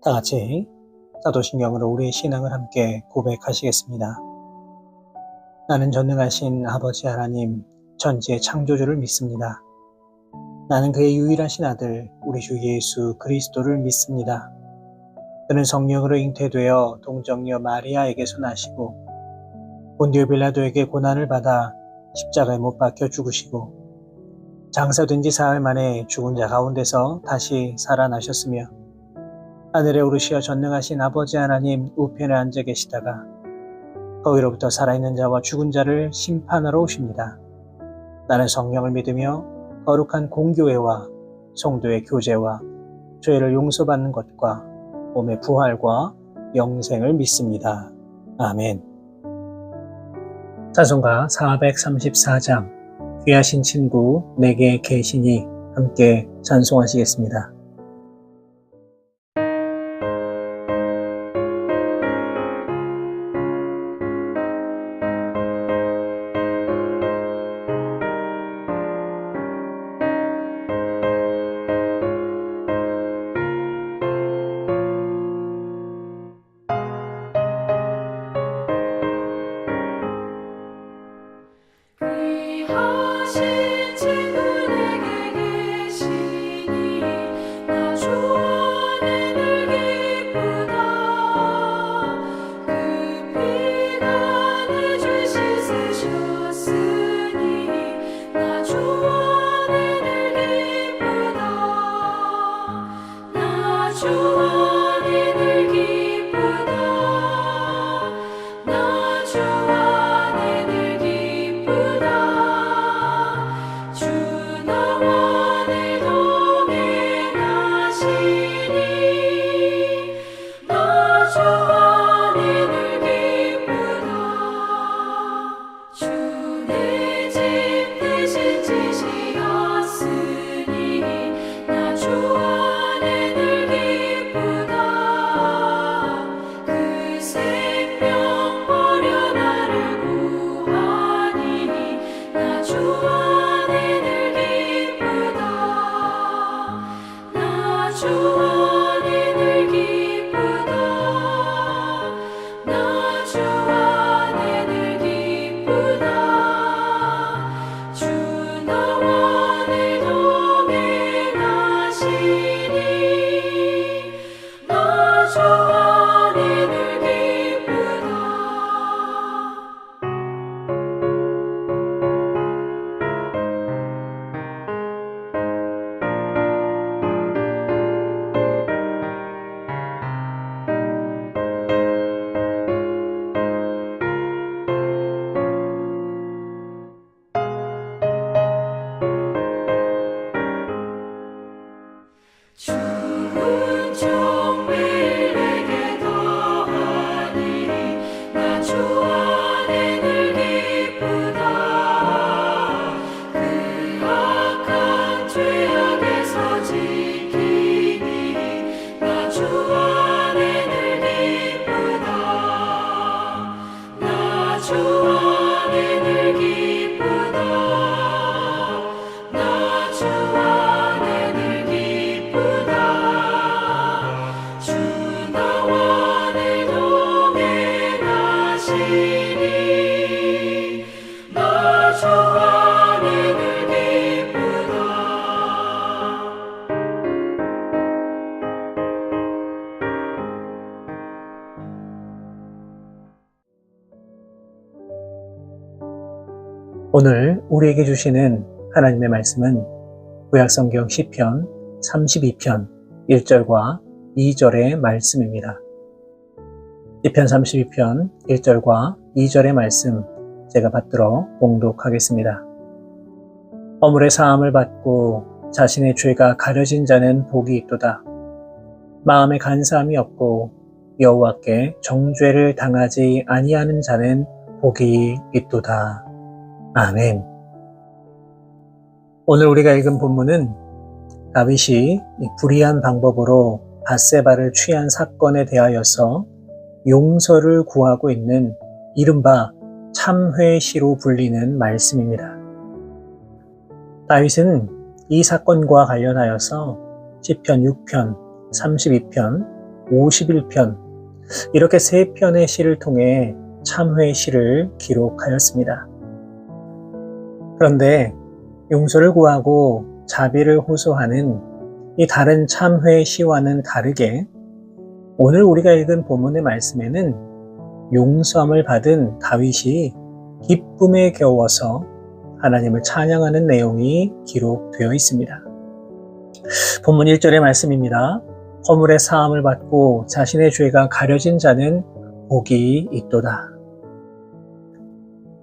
다 같이 사도신경으로 우리의 신앙을 함께 고백하시겠습니다. 나는 전능하신 아버지 하나님, 천지의 창조주를 믿습니다. 나는 그의 유일하신 아들, 우리 주 예수 그리스도를 믿습니다. 그는 성령으로 잉태되어 동정녀 마리아에게서 나시고 본디오 빌라도에게 고난을 받아 십자가에 못 박혀 죽으시고 장사된 지 사흘 만에 죽은 자 가운데서 다시 살아나셨으며 하늘에 오르시어 전능하신 아버지 하나님 우편에 앉아 계시다가 거기로부터 살아있는 자와 죽은 자를 심판하러 오십니다. 나는 성령을 믿으며 거룩한 공교회와 성도의 교제와 죄를 용서받는 것과 몸의 부활과 영생을 믿습니다. 아멘. 찬송가 434장 귀하신 친구 내게 계시니 함께 찬송하시겠습니다. 귀하신 친구 내게 계시니 나 주 안에 늘 기쁘다. 그 피가 내 죄 씻으셨으니 나 주 안에 늘 기쁘다. 나 주 안에 늘 기쁘다. 나 주 안에 늘 기쁘다. 주 나와 늘 동행하시니 나 주 안에 늘 기쁘다. 주 내 집 대신 지시었으니 나 주 안에 늘 기쁘다. 그 생명 버려 나를 구하니 나 주 안에 늘 기쁘다. 나 주 안에 늘 기쁘다. 나 주 안에 늘 기쁘다. 주 나와 늘 동행하시니 나 주 안에 늘 기쁘다. 주은 종밀 내게 더하니 나 주 안에 늘 기쁘다. 그 악한 죄악에서 지키니 나 주 안에 늘 기쁘다. 나 주 안에 늘 기쁘다. 나 주 안에 늘 기쁘다. 주 나와 늘 동행하시니 나 주 안에 늘 기쁘다. 오늘 우리에게 주시는 하나님의 말씀은 구약성경 시편 32편 1절과 2절의 말씀입니다. 시편 32편 1절과 2절의 말씀 제가 받들어 봉독하겠습니다. 허물의 사함을 받고 자신의 죄가 가려진 자는 복이 있도다. 마음에 간사함이 없고 여호와께 정죄를 당하지 아니하는 자는 복이 있도다. 아멘. 오늘 우리가 읽은 본문은 다윗이 불의한 방법으로 밧세바를 취한 사건에 대하여서 용서를 구하고 있는 이른바 참회시로 불리는 말씀입니다. 다윗은 이 사건과 관련하여서 시편 6편, 32편, 51편, 이렇게 3편의 시를 통해 참회의 시를 기록하였습니다. 그런데 용서를 구하고 자비를 호소하는 이 다른 참회의 시와는 다르게 오늘 우리가 읽은 본문의 말씀에는 용서함을 받은 다윗이 기쁨에 겨워서 하나님을 찬양하는 내용이 기록되어 있습니다. 본문 1절의 말씀입니다. 허물의 사함을 받고 자신의 죄가 가려진 자는 복이 있도다.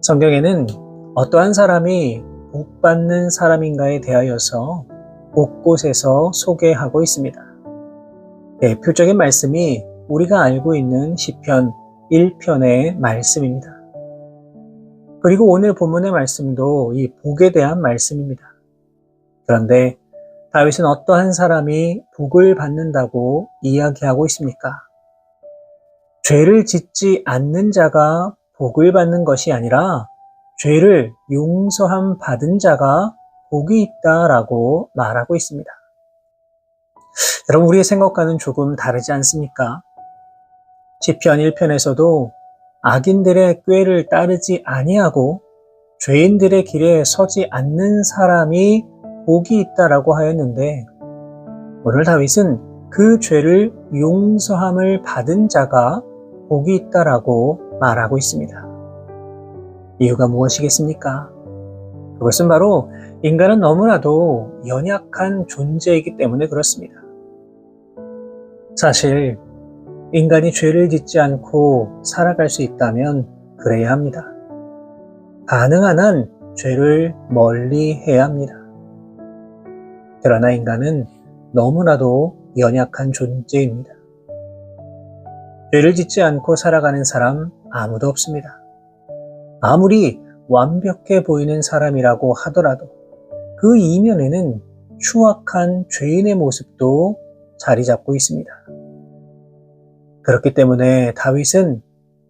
성경에는 어떠한 사람이 복받는 사람인가에 대하여서 곳곳에서 소개하고 있습니다. 대표적인 말씀이 우리가 알고 있는 시편 1편의 말씀입니다. 그리고 오늘 본문의 말씀도 이 복에 대한 말씀입니다. 그런데 다윗은 어떠한 사람이 복을 받는다고 이야기하고 있습니까? 죄를 짓지 않는 자가 복을 받는 것이 아니라 죄를 용서함 받은 자가 복이 있다라고 말하고 있습니다. 여러분, 우리의 생각과는 조금 다르지 않습니까? 시편 1편에서도 악인들의 꾀를 따르지 아니하고 죄인들의 길에 서지 않는 사람이 복이 있다라고 하였는데, 오늘 다윗은 그 죄를 용서함을 받은 자가 복이 있다라고 말하고 있습니다. 이유가 무엇이겠습니까? 그것은 바로 인간은 너무나도 연약한 존재이기 때문에 그렇습니다. 사실 인간이 죄를 짓지 않고 살아갈 수 있다면 그래야 합니다. 가능한 한 죄를 멀리 해야 합니다. 그러나 인간은 너무나도 연약한 존재입니다. 죄를 짓지 않고 살아가는 사람 아무도 없습니다. 아무리 완벽해 보이는 사람이라고 하더라도 그 이면에는 추악한 죄인의 모습도 자리 잡고 있습니다. 그렇기 때문에 다윗은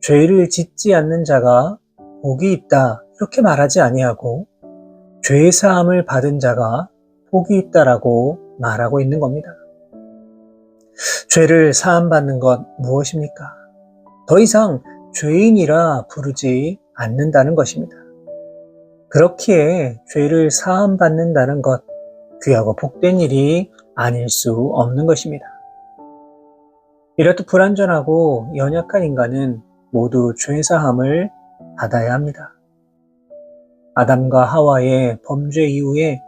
죄를 짓지 않는 자가 복이 있다 이렇게 말하지 아니하고 죄 사함을 받은 자가 복이 있다라고 말하고 있는 겁니다. 죄를 사함받는 것 무엇입니까? 더 이상 죄인이라 부르지 않는다는 것입니다. 그렇기에 죄를 사함받는다는 것, 귀하고 복된 일이 아닐 수 없는 것입니다. 이렇듯 불완전하고 연약한 인간은 모두 죄사함을 받아야 합니다. 아담과 하와의 범죄 이후에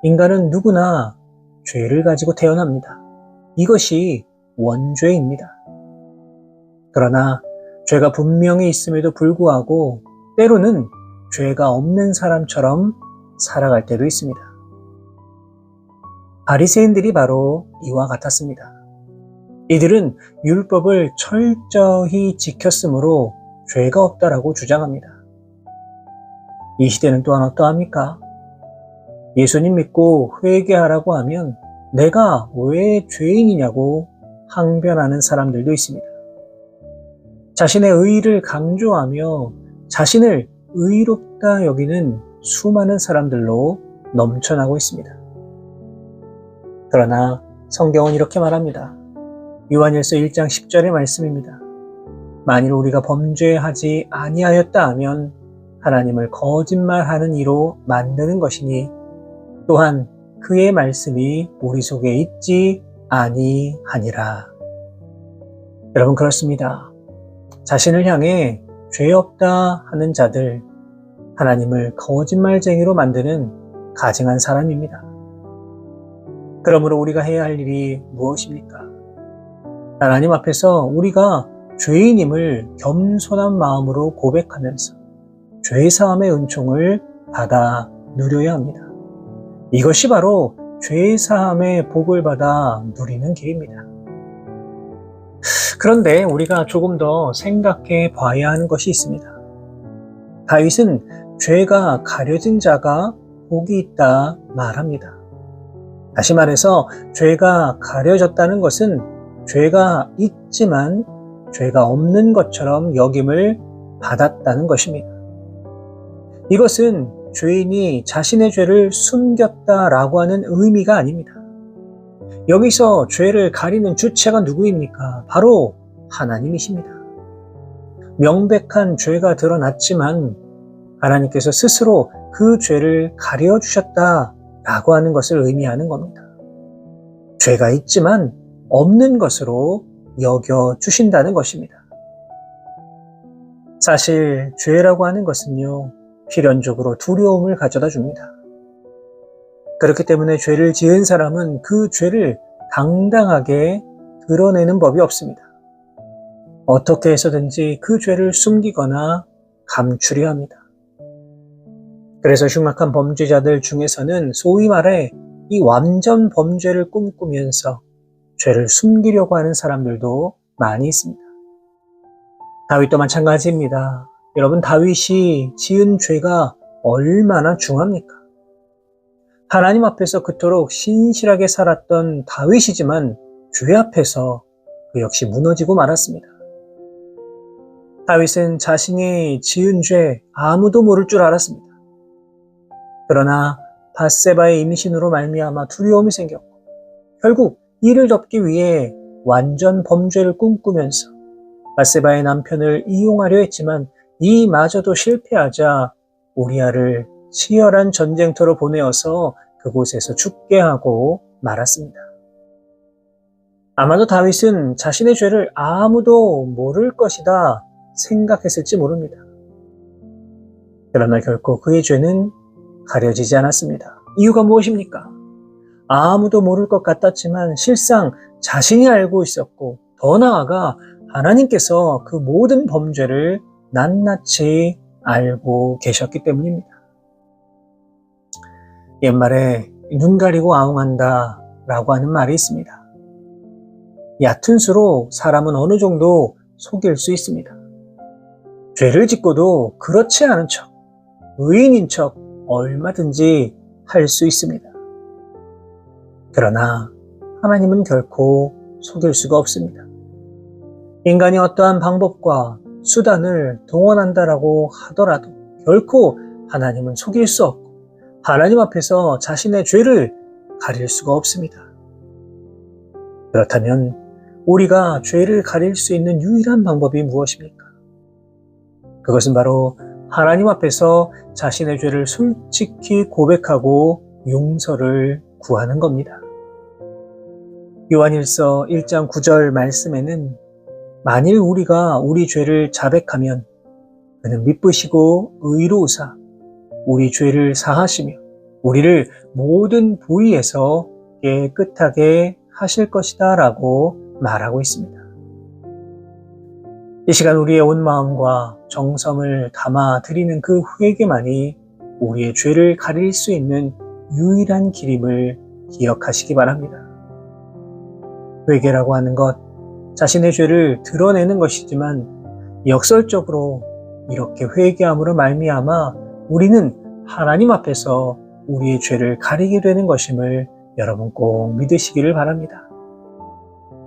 인간은 누구나 죄를 가지고 태어납니다. 이것이 원죄입니다. 그러나 죄가 분명히 있음에도 불구하고 때로는 죄가 없는 사람처럼 살아갈 때도 있습니다. 바리새인들이 바로 이와 같았습니다. 이들은 율법을 철저히 지켰으므로 죄가 없다라고 주장합니다. 이 시대는 또한 어떠합니까? 예수님 믿고 회개하라고 하면 내가 왜 죄인이냐고 항변하는 사람들도 있습니다. 자신의 의의를 강조하며 자신을 의롭다 여기는 수많은 사람들로 넘쳐나고 있습니다. 그러나 성경은 이렇게 말합니다. 요한일서 1장 10절의 말씀입니다. 만일 우리가 범죄하지 아니하였다 하면 하나님을 거짓말하는 이로 만드는 것이니 또한 그의 말씀이 우리 속에 있지 아니하니라. 여러분, 그렇습니다. 자신을 향해 죄 없다 하는 자들, 하나님을 거짓말쟁이로 만드는 가증한 사람입니다. 그러므로 우리가 해야 할 일이 무엇입니까? 하나님 앞에서 우리가 죄인임을 겸손한 마음으로 고백하면서 죄사함의 은총을 받아 누려야 합니다. 이것이 바로 죄사함의 복을 받아 누리는 길입니다. 그런데 우리가 조금 더 생각해 봐야 하는 것이 있습니다. 다윗은 죄가 가려진 자가 복이 있다 말합니다. 다시 말해서 죄가 가려졌다는 것은 죄가 있지만 죄가 없는 것처럼 여김을 받았다는 것입니다. 이것은 죄인이 자신의 죄를 숨겼다라고 하는 의미가 아닙니다. 여기서 죄를 가리는 주체가 누구입니까? 바로 하나님이십니다. 명백한 죄가 드러났지만 하나님께서 스스로 그 죄를 가려주셨다라고 하는 것을 의미하는 겁니다. 죄가 있지만 없는 것으로 여겨주신다는 것입니다. 사실 죄라고 하는 것은요, 필연적으로 두려움을 가져다 줍니다. 그렇기 때문에 죄를 지은 사람은 그 죄를 당당하게 드러내는 법이 없습니다. 어떻게 해서든지 그 죄를 숨기거나 감추려 합니다. 그래서 흉악한 범죄자들 중에서는 소위 말해 이 완전 범죄를 꿈꾸면서 죄를 숨기려고 하는 사람들도 많이 있습니다. 다윗도 마찬가지입니다. 여러분, 다윗이 지은 죄가 얼마나 중합니까? 하나님 앞에서 그토록 신실하게 살았던 다윗이지만 죄 앞에서 그 역시 무너지고 말았습니다. 다윗은 자신이 지은 죄 아무도 모를 줄 알았습니다. 그러나 밧세바의 임신으로 말미암아 두려움이 생겼고 결국 이를 덮기 위해 완전 범죄를 꿈꾸면서 밧세바의 남편을 이용하려 했지만 이마저도 실패하자 우리아를 치열한 전쟁터로 보내어서 그곳에서 죽게 하고 말았습니다. 아마도 다윗은 자신의 죄를 아무도 모를 것이다 생각했을지 모릅니다. 그러나 결코 그의 죄는 가려지지 않았습니다. 이유가 무엇입니까? 아무도 모를 것 같았지만 실상 자신이 알고 있었고 더 나아가 하나님께서 그 모든 범죄를 낱낱이 알고 계셨기 때문입니다. 옛말에 눈 가리고 아웅한다 라고 하는 말이 있습니다. 얕은 수로 사람은 어느 정도 속일 수 있습니다. 죄를 짓고도 그렇지 않은 척, 의인인 척 얼마든지 할 수 있습니다. 그러나 하나님은 결코 속일 수가 없습니다. 인간이 어떠한 방법과 수단을 동원한다라고 하더라도 결코 하나님은 속일 수 없고 하나님 앞에서 자신의 죄를 가릴 수가 없습니다. 그렇다면 우리가 죄를 가릴 수 있는 유일한 방법이 무엇입니까? 그것은 바로 하나님 앞에서 자신의 죄를 솔직히 고백하고 용서를 구하는 겁니다. 요한일서 1장 9절 말씀에는 만일 우리가 우리 죄를 자백하면 그는 미쁘시고 의로우사 우리 죄를 사하시며 우리를 모든 부위에서 깨끗하게 하실 것이다 라고 말하고 있습니다. 이 시간 우리의 온 마음과 정성을 담아 드리는 그 회개만이 우리의 죄를 가릴 수 있는 유일한 길임을 기억하시기 바랍니다. 회개라고 하는 것, 자신의 죄를 드러내는 것이지만 역설적으로 이렇게 회개함으로 말미암아 우리는 하나님 앞에서 우리의 죄를 가리게 되는 것임을 여러분 꼭 믿으시기를 바랍니다.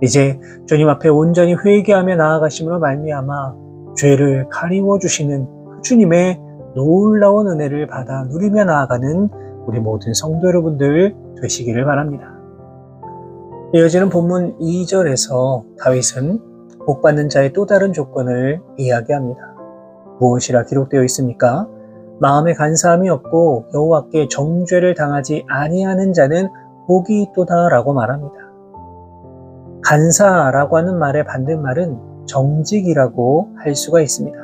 이제 주님 앞에 온전히 회개하며 나아가심으로 말미암아 죄를 가리워 주시는 그 주님의 놀라운 은혜를 받아 누리며 나아가는 우리 모든 성도 여러분들 되시기를 바랍니다. 이어지는 본문 2절에서 다윗은 복받는 자의 또 다른 조건을 이야기합니다. 무엇이라 기록되어 있습니까? 마음에 간사함이 없고 여호와께 정죄를 당하지 아니하는 자는 복이 있도다라고 말합니다. 간사라고 하는 말의 반대말은 정직이라고 할 수가 있습니다.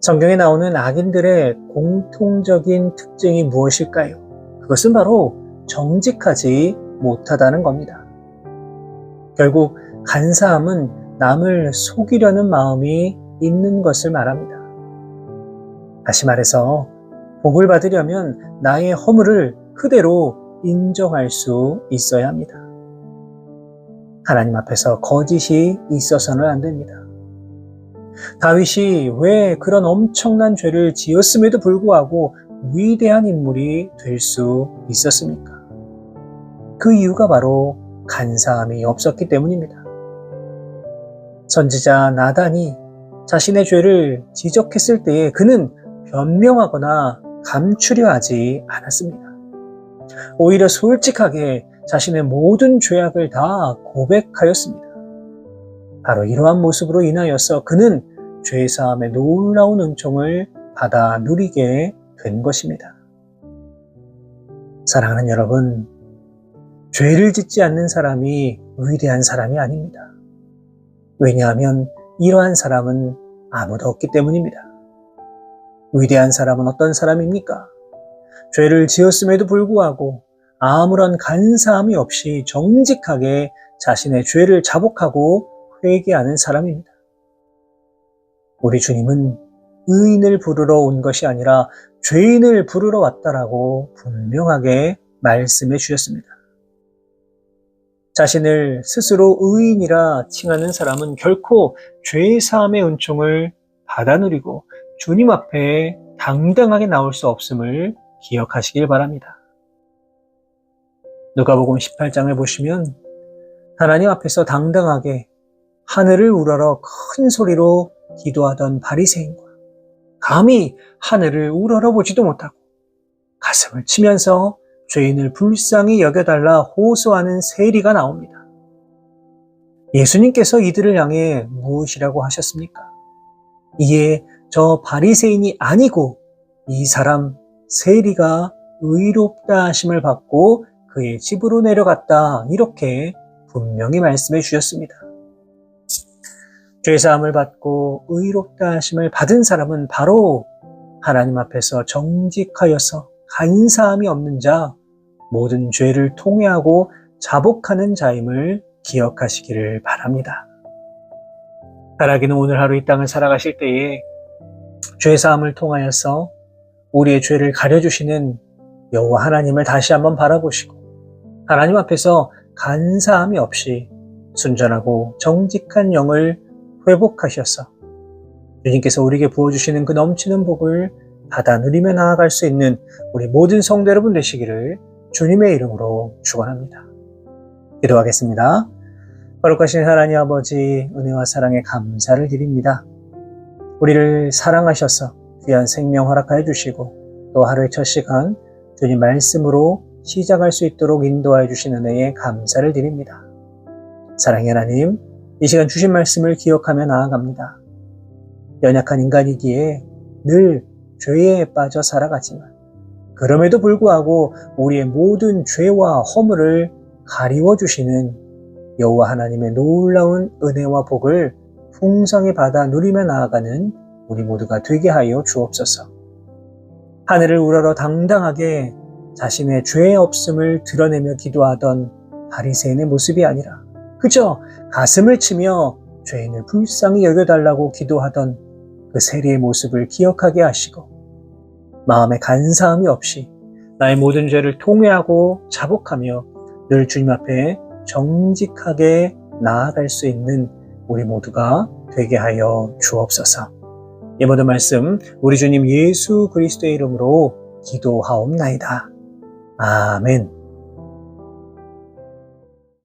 성경에 나오는 악인들의 공통적인 특징이 무엇일까요? 그것은 바로 정직하지 못하다는 겁니다. 결국 간사함은 남을 속이려는 마음이 있는 것을 말합니다. 다시 말해서 복을 받으려면 나의 허물을 그대로 인정할 수 있어야 합니다. 하나님 앞에서 거짓이 있어서는 안 됩니다. 다윗이 왜 그런 엄청난 죄를 지었음에도 불구하고 위대한 인물이 될 수 있었습니까? 그 이유가 바로 간사함이 없었기 때문입니다. 선지자 나단이 자신의 죄를 지적했을 때에 그는 변명하거나 감추려 하지 않았습니다. 오히려 솔직하게 자신의 모든 죄악을 다 고백하였습니다. 바로 이러한 모습으로 인하여서 그는 죄사함의 놀라운 은총을 받아 누리게 된 것입니다. 사랑하는 여러분, 죄를 짓지 않는 사람이 위대한 사람이 아닙니다. 왜냐하면 이러한 사람은 아무도 없기 때문입니다. 위대한 사람은 어떤 사람입니까? 죄를 지었음에도 불구하고 아무런 간사함이 없이 정직하게 자신의 죄를 자복하고 회개하는 사람입니다. 우리 주님은 의인을 부르러 온 것이 아니라 죄인을 부르러 왔다라고 분명하게 말씀해 주셨습니다. 자신을 스스로 의인이라 칭하는 사람은 결코 죄 사함의 은총을 받아 누리고 주님 앞에 당당하게 나올 수 없음을 기억하시길 바랍니다. 누가복음 18장을 보시면 하나님 앞에서 당당하게 하늘을 우러러 큰 소리로 기도하던 바리새인과 감히 하늘을 우러러 보지도 못하고 가슴을 치면서 죄인을 불쌍히 여겨달라 호소하는 세리가 나옵니다. 예수님께서 이들을 향해 무엇이라고 하셨습니까? 이에 저 바리새인이 아니고 이 사람 세리가 의롭다 하심을 받고 그의 집으로 내려갔다, 이렇게 분명히 말씀해 주셨습니다. 죄사함을 받고 의롭다 하심을 받은 사람은 바로 하나님 앞에서 정직하여서 간사함이 없는 자, 모든 죄를 통회하고 자복하는 자임을 기억하시기를 바랍니다. 살아계는 오늘 하루 이 땅을 살아가실 때에 죄사함을 통하여서 우리의 죄를 가려주시는 여호와 하나님을 다시 한번 바라보시고 하나님 앞에서 간사함이 없이 순전하고 정직한 영을 회복하셔서 주님께서 우리에게 부어주시는 그 넘치는 복을 받아 누리며 나아갈 수 있는 우리 모든 성도 여러분 되시기를 주님의 이름으로 축원합니다. 기도하겠습니다. 거룩하신 하나님 아버지, 은혜와 사랑에 감사를 드립니다. 우리를 사랑하셔서 귀한 생명 허락하여 주시고 또 하루의 첫 시간 주님 말씀으로 시작할 수 있도록 인도하여 주신 은혜에 감사를 드립니다. 사랑의 하나님, 이 시간 주신 말씀을 기억하며 나아갑니다. 연약한 인간이기에 늘 죄에 빠져 살아가지만 그럼에도 불구하고 우리의 모든 죄와 허물을 가리워 주시는 여호와 하나님의 놀라운 은혜와 복을 풍성히 받아 누리며 나아가는 우리 모두가 되게 하여 주옵소서. 하늘을 우러러 당당하게 자신의 죄 없음을 드러내며 기도하던 바리새인의 모습이 아니라 그저 가슴을 치며 죄인을 불쌍히 여겨달라고 기도하던 그 세리의 모습을 기억하게 하시고 마음에 간사함이 없이 나의 모든 죄를 통회하고 자복하며 늘 주님 앞에 정직하게 나아갈 수 있는 우리 모두가 되게 하여 주옵소서. 이 모든 말씀 우리 주님 예수 그리스도의 이름으로 기도하옵나이다. 아멘.